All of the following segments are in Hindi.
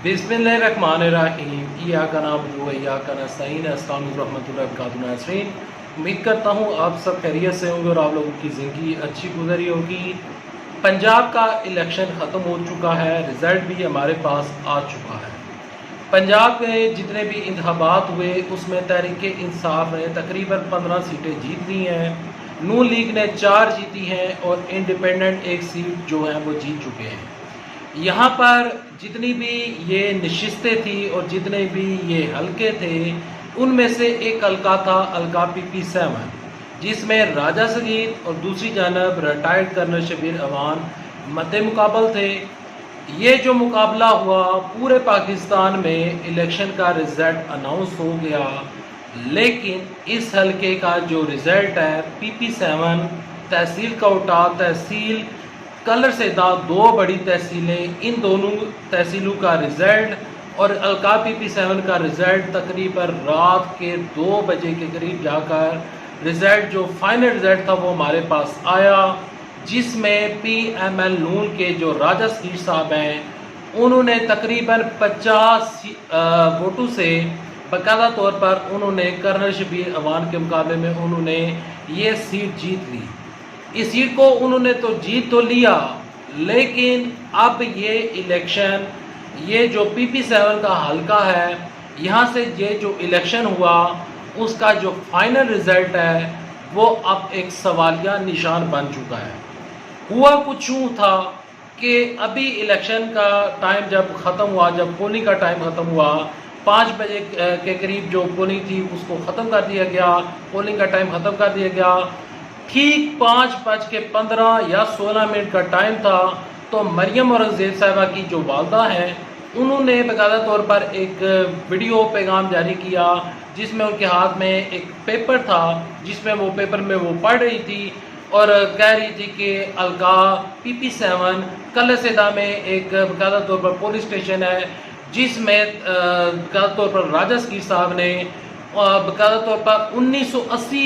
बिस्मिल्लाहिर्रहमानिर्रहीम। इय्याका नअबुदु व इय्याका नस्तईन। अस्सलाम वालेकुम रहमतुल्लाहि व बरकातुहू नाज़रीन। उम्मीद करता हूँ आप सब खैरियत से होंगे और आप लोगों की ज़िंदगी अच्छी गुजरी होगी। पंजाब का इलेक्शन ख़त्म हो चुका है, रिज़ल्ट भी हमारे पास आ चुका है। पंजाब में जितने भी इंतखाबात हुए उसमें तहरीक इंसाफ ने तकरीबन 15 सीटें जीत ली हैं, नून लीग ने 4 जीती हैं और इंडिपेंडेंट एक सीट जो है वो जीत चुके हैं। यहाँ पर जितनी भी ये नशिस्तें थी और जितने भी ये हलके थे उनमें से एक हलका था हलका PP7, जिसमें राजा सगीर और दूसरी जानब रिटायर्ड कर्नल शबीर अवान मद्दे मुकाबल थे। ये जो मुकाबला हुआ पूरे पाकिस्तान में इलेक्शन का रिज़ल्ट अनाउंस हो गया, लेकिन इस हलके का जो रिज़ल्ट है PP7 तहसील कोटा, तहसील कलर सेदा, 2 बड़ी तहसीलें, इन दोनों तहसीलों का रिज़ल्ट और हल्का PP7 का रिज़ल्ट तकरीबन रात के 2 बजे के करीब जाकर रिज़ल्ट जो फाइनल रिज़ल्ट था वो हमारे पास आया, जिसमें PML नून के जो राजा सगीर साहब हैं उन्होंने तकरीबन 50 वोटों से बाकायदा तौर पर उन्होंने कर्नल शबीर अवान के मुकाबले में उन्होंने ये सीट जीत ली। इस सीट को उन्होंने तो जीत तो लिया, लेकिन अब ये इलेक्शन, ये जो PP7 का हलका है, यहाँ से ये जो इलेक्शन हुआ उसका जो फाइनल रिज़ल्ट है वो अब एक सवालिया निशान बन चुका है। हुआ कुछ यूँ था कि अभी इलेक्शन का टाइम जब ख़त्म हुआ, जब पोलिंग का टाइम ख़त्म हुआ, 5 बजे के करीब जो पोलिंग थी उसको ख़त्म कर दिया गया, पोलिंग का टाइम ख़त्म कर दिया गया। ठीक 5:15 या 16 मिनट का टाइम था तो मरियम औरंगज़ेब साहिबा की जो वालदा हैं उन्होंने बाकायदा तौर पर एक वीडियो पैगाम जारी किया, जिसमें उनके हाथ में एक पेपर था, जिसमें वो पेपर में वो पढ़ रही थी और कह रही थी कि हल्का PP7 कलसेदा में एक बाकायदा तौर पर पुलिस स्टेशन है, जिसमें बाकायदा तौर पर राजा सगीर साहब ने बाकायदा तौर पर 1980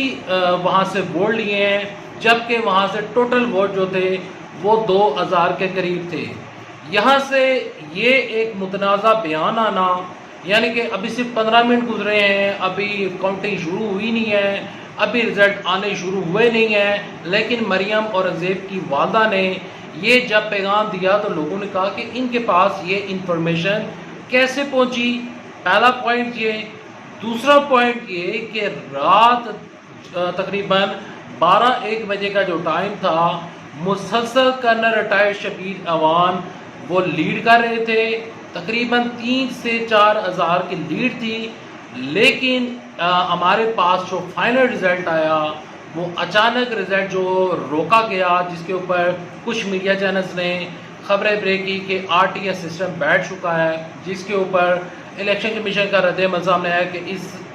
वहाँ से वोट लिए हैं, जबकि वहाँ से टोटल वोट जो थे वो 2000 के करीब थे। यहाँ से ये एक मुतनाज़ा बयान आना, यानी कि अभी सिर्फ 15 मिनट गुजरे हैं, अभी काउंटिंग शुरू हुई नहीं है, अभी रिज़ल्ट आने शुरू हुए नहीं हैं, लेकिन मरियम औरंगज़ेब की वालदा ने ये जब पैगाम दिया तो लोगों ने कहा कि इनके पास ये इंफॉर्मेशन कैसे पहुँची। पहला पॉइंट ये। दूसरा पॉइंट ये कि रात तकरीबन 12-1 बजे का जो टाइम था, मुसलसल कर्नल रिटायर्ड शबीर अवान वो लीड कर रहे थे, तकरीबन 3 से 4 हज़ार की लीड थी, लेकिन हमारे पास जो फाइनल रिज़ल्ट आया वो अचानक रिज़ल्ट जो रोका गया, जिसके ऊपर कुछ मीडिया चैनल्स ने खबरें ब्रेक की कि RTS सिस्टम बैठ चुका है, जिसके ऊपर इलेक्शन कमीशन का रद्द-ए-अमल सामने आया कि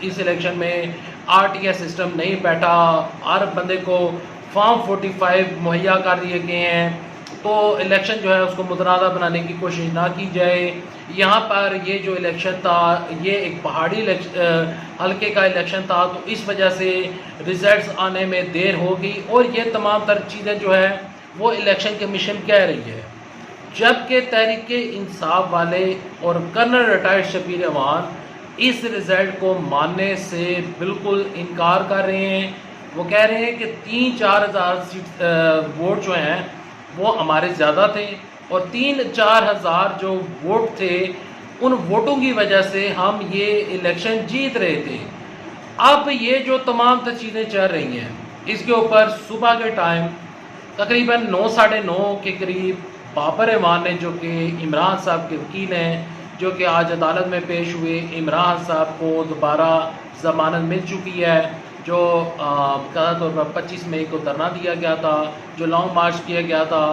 इस इलेक्शन में RTS सिस्टम नहीं बैठा, हर बंदे को फॉर्म 45 मुहैया कर दिए गए हैं, तो इलेक्शन जो है उसको मुतनाज़ा बनाने की कोशिश ना की जाए। यहाँ पर ये जो इलेक्शन था ये एक पहाड़ी हल्के का इलेक्शन था, तो इस वजह से रिज़ल्ट्स आने में देर हो गई और ये तमाम तर चीज़ें जो है वो इलेक्शन कमीशन कह रही है, जबकि तहरीक इंसाफ वाले और कर्नल रिटायर्ड शबीर अवान इस रिज़ल्ट को मानने से बिल्कुल इनकार कर रहे हैं। वो कह रहे हैं कि 3-4 हज़ार सीट वोट जो हैं वो हमारे ज़्यादा थे और 3-4 हज़ार जो वोट थे उन वोटों की वजह से हम ये इलेक्शन जीत रहे थे। अब ये जो तमाम तर चीज़ें चल रही हैं, इसके ऊपर सुबह के टाइम तकरीबन 9-9:30 के करीब बाबर अवान ने, जो कि इमरान साहब के वकील हैं, जो कि आज अदालत में पेश हुए, इमरान साहब को दोबारा ज़मानत मिल चुकी है, जो बाकायदा तौर पर 25 मई को धरना दिया गया था, जो लॉन्ग मार्च किया गया था,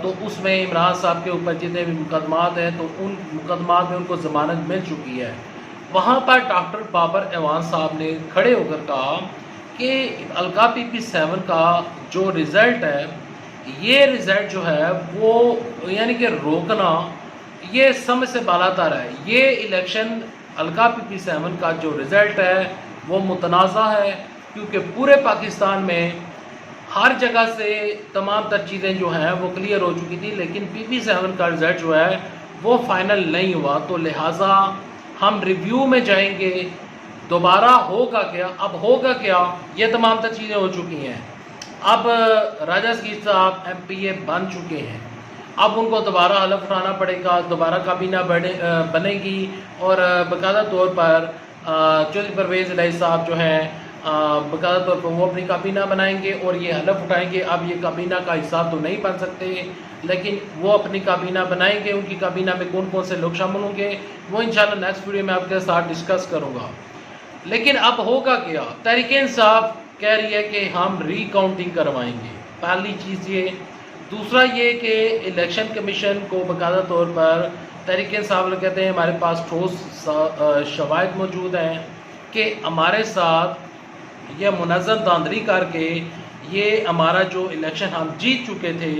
तो उसमें इमरान साहब के ऊपर जितने भी मुकदमात हैं तो उन मुकदमात में उनको ज़मानत मिल चुकी है। वहाँ पर डॉक्टर बाबर अवान साहब ने खड़े होकर कहा कि हल्का PP7 का जो रिज़ल्ट है, ये रिज़ल्ट जो है वो यानी कि रोकना ये समझ से बालातर है। ये इलेक्शन हल्का PP7 का जो रिज़ल्ट है वो मुतनाज़ा है, क्योंकि पूरे पाकिस्तान में हर जगह से तमाम तर चीज़ें जो हैं वो क्लियर हो चुकी थी, लेकिन PP7 का रिज़ल्ट जो है वो फाइनल नहीं हुआ, तो लिहाजा हम रिव्यू में जाएंगे। दोबारा होगा क्या, अब होगा क्या, ये तमाम तर चीज़ें हो चुकी हैं। अब राजा सगीर साहब MPA बन चुके हैं, अब उनको दोबारा हलफ उठाना पड़ेगा, दोबारा काबीना बनेगी और बाकायदा तौर पर चौधरी परवेज़ इलाही साहब जो हैं बाकायदा तौर पर वो अपनी काबीना बनाएंगे और ये हलफ उठाएंगे। अब ये काबीना का हिस्सा तो नहीं बन सकते, लेकिन वो अपनी काबीना बनाएंगे। उनकी काबीना में कौन कौन से लोग शामिल होंगे वो इंशाल्लाह नेक्स्ट वीडियो में आपके साथ डिस्कस करूँगा। लेकिन अब होगा क्या, तहरीक-ए-इंसाफ कह रही है कि हम रिकाउंटिंग करवाएंगे, पहली चीज़ ये। दूसरा ये कि इलेक्शन कमीशन को बाकायदा तौर पर तहरीक-ए-इंसाफ लोग कहते हैं हमारे पास ठोस शवाहिद मौजूद हैं कि हमारे साथ यह मुनज़्ज़म धांधली करके ये हमारा जो इलेक्शन हम जीत चुके थे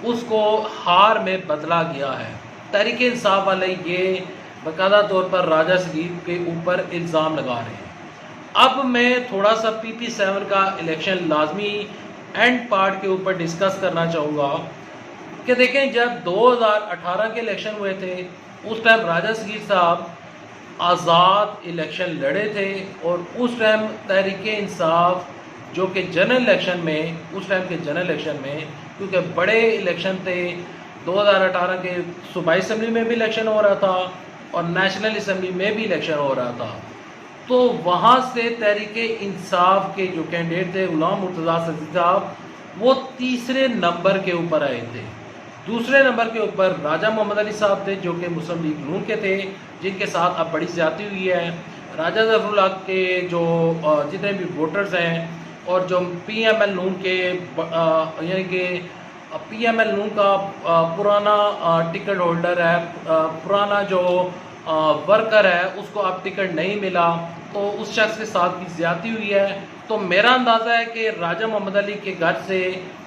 उसको हार में बदला गया है। तहरीक-ए-इंसाफ वाले ये बाकायदा तौर पर राजा सगीर के ऊपर इल्ज़ाम लगा रहे हैं। अब मैं थोड़ा सा PP7 का इलेक्शन लाजमी एंड पार्ट के ऊपर डिस्कस करना चाहूँगा कि देखें, जब 2018 के इलेक्शन हुए थे उस टाइम राजा सगीर साहब आज़ाद इलेक्शन लड़े थे और उस टाइम तहरीक-ए-इंसाफ जो कि जनरल इलेक्शन में, उस टाइम के जनरल इलेक्शन में, क्योंकि बड़े इलेक्शन थे, 2018 के सूबाई असम्बली में भी इलेक्शन हो रहा था और नेशनल असम्बली में भी इलेक्शन हो रहा था, तो वहाँ से तहरीक-ए-इंसाफ के जो कैंडिडेट थे गुलाम मुर्तज़ा सदी साहब, वो तीसरे नंबर के ऊपर आए थे। दूसरे नंबर के ऊपर राजा मोहम्मद अली साहब थे जो कि मुस्लिम लीग नून के थे, जिनके साथ अब बड़ी ज़्यादती हुई है। राजा ज़फ़रुल्लाह के जो जितने भी वोटर्स हैं और जो PML नून के यानी कि PML नून का पुराना टिकट होल्डर है, पुराना जो वर्कर है, उसको अब टिकट नहीं मिला, तो उस शख्स के साथ भी ज़्यादती हुई है। तो मेरा अंदाज़ा है कि राजा मोहम्मद अली के घर से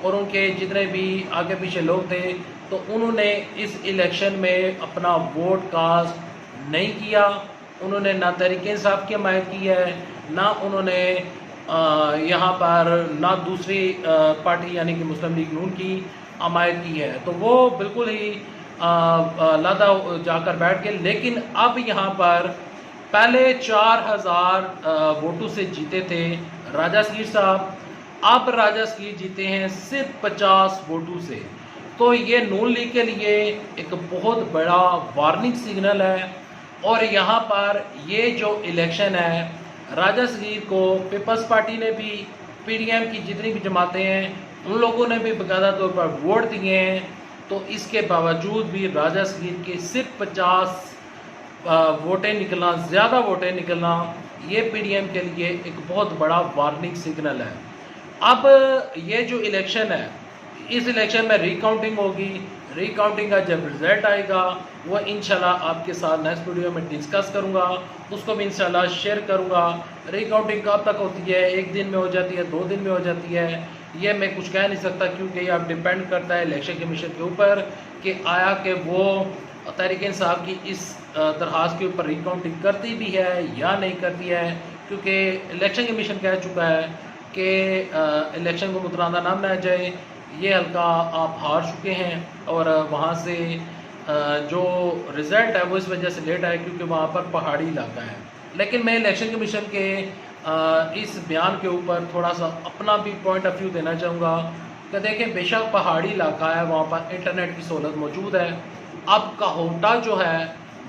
और उनके जितने भी आगे पीछे लोग थे, तो उन्होंने इस इलेक्शन में अपना वोट कास्ट नहीं किया। उन्होंने ना तहरीक-ए-इंसाफ की हमायत की है, ना उन्होंने यहाँ पर ना दूसरी पार्टी यानी कि मुस्लिम लीग नून की हमायत की है। तो वो बिल्कुल ही लादा जाकर बैठ गए। लेकिन अब यहाँ पर पहले 4000 वोटों से जीते थे राजा सगीर साहब, अब राजा सगीर जीते हैं सिर्फ 50 वोटों से। तो ये नून लीग के लिए एक बहुत बड़ा वार्निंग सिग्नल है। और यहाँ पर ये जो इलेक्शन है, राजा सगीर को पीपल्स पार्टी ने भी, PDM की जितनी भी जमातें हैं, उन लोगों ने भी बाकायदा तौर पर वोट दिए हैं। तो इसके बावजूद भी राजा सगीर के सिर्फ 50 वोटें निकलना, ज़्यादा वोटें निकलना, ये PDM के लिए एक बहुत बड़ा वार्निंग सिग्नल है। अब ये जो इलेक्शन है, इस इलेक्शन में रिकाउंटिंग होगी। रिकाउंटिंग का जब रिज़ल्ट आएगा वो इंशाल्लाह आपके साथ नेक्स्ट वीडियो में डिस्कस करूँगा, उसको भी इंशाल्लाह शेयर करूँगा। रिकाउंटिंग कब तक होती है, 1 दिन में हो जाती है, 2 दिन में हो जाती है, ये मैं कुछ कह नहीं सकता, क्योंकि ये अब डिपेंड करता है इलेक्शन कमीशन के ऊपर कि आया कि वो तहरीक-ए-इंसाफ की इस दरख्वास्त के ऊपर रिकाउंटिंग करती भी है या नहीं करती है। क्योंकि इलेक्शन कमीशन कह चुका है कि इलेक्शन को मुतराना ना बनाया जाए, ये हल्का आप हार चुके हैं और वहाँ से जो रिज़ल्ट है वो इस वजह से लेट आया क्योंकि वहाँ पर पहाड़ी इलाका है। लेकिन मैं इलेक्शन कमीशन के इस बयान के ऊपर थोड़ा सा अपना भी पॉइंट ऑफ व्यू देना चाहूँगा कि देखें, बेशक पहाड़ी इलाका है, वहाँ पर इंटरनेट की सहूलत मौजूद है। अब काहोटा जो है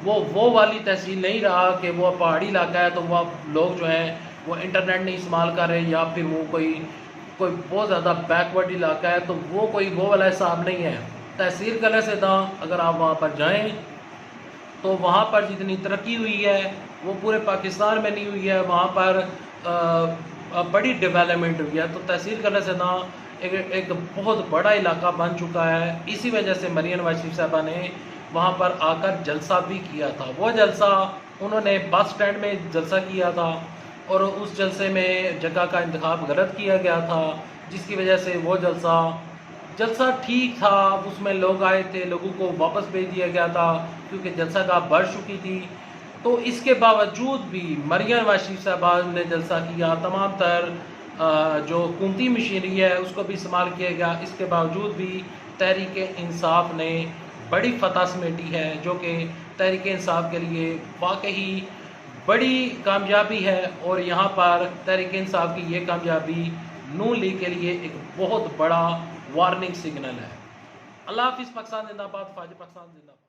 वो वाली तहसील नहीं रहा कि वो पहाड़ी इलाका है तो वह लोग जो हैं वो इंटरनेट नहीं इस्तेमाल कर रहे, या फिर वो कोई बहुत ज़्यादा बैकवर्ड इलाका है, तो वो कोई वो वाला हिसाब नहीं है। तहसील कलर से था, अगर आप वहाँ पर जाएं तो वहाँ पर जितनी तरक्की हुई है वो पूरे पाकिस्तान में नहीं हुई है। वहाँ पर बड़ी डेवलपमेंट हुई है। तो तहसील कलर से था एक बहुत बड़ा इलाका बन चुका है। इसी वजह से मरियम नवाज शरीफ साहबा ने वहाँ पर आकर जलसा भी किया था। वो जलसा उन्होंने बस स्टैंड में जलसा किया था और उस जलसे में जगह का इंतखाब गलत किया गया था, जिसकी वजह से वो जलसा ठीक था, उसमें लोग आए थे, लोगों को वापस भेज दिया गया था क्योंकि जलसा का बढ़ चुकी थी। तो इसके बावजूद भी मरियम नवाज शरीफ साहबा ने जलसा किया, तमाम तर जो हुकूमती मशीनरी है उसको भी इस्तेमाल किया गया। इसके बावजूद भी तहरीक इंसाफ ने बड़ी फतह समेटी है, जो कि तहरीक इंसाफ के लिए वाकई बड़ी कामयाबी है। और यहाँ पर तहरीक इंसाफ की ये कामयाबी नून लीग के लिए एक बहुत बड़ा वार्निंग सिग्नल है। अल्लाह हाफिज़। पाकिस्तान जिंदाबाद, फ़ौज पाकिस्तान जिंदाबाद।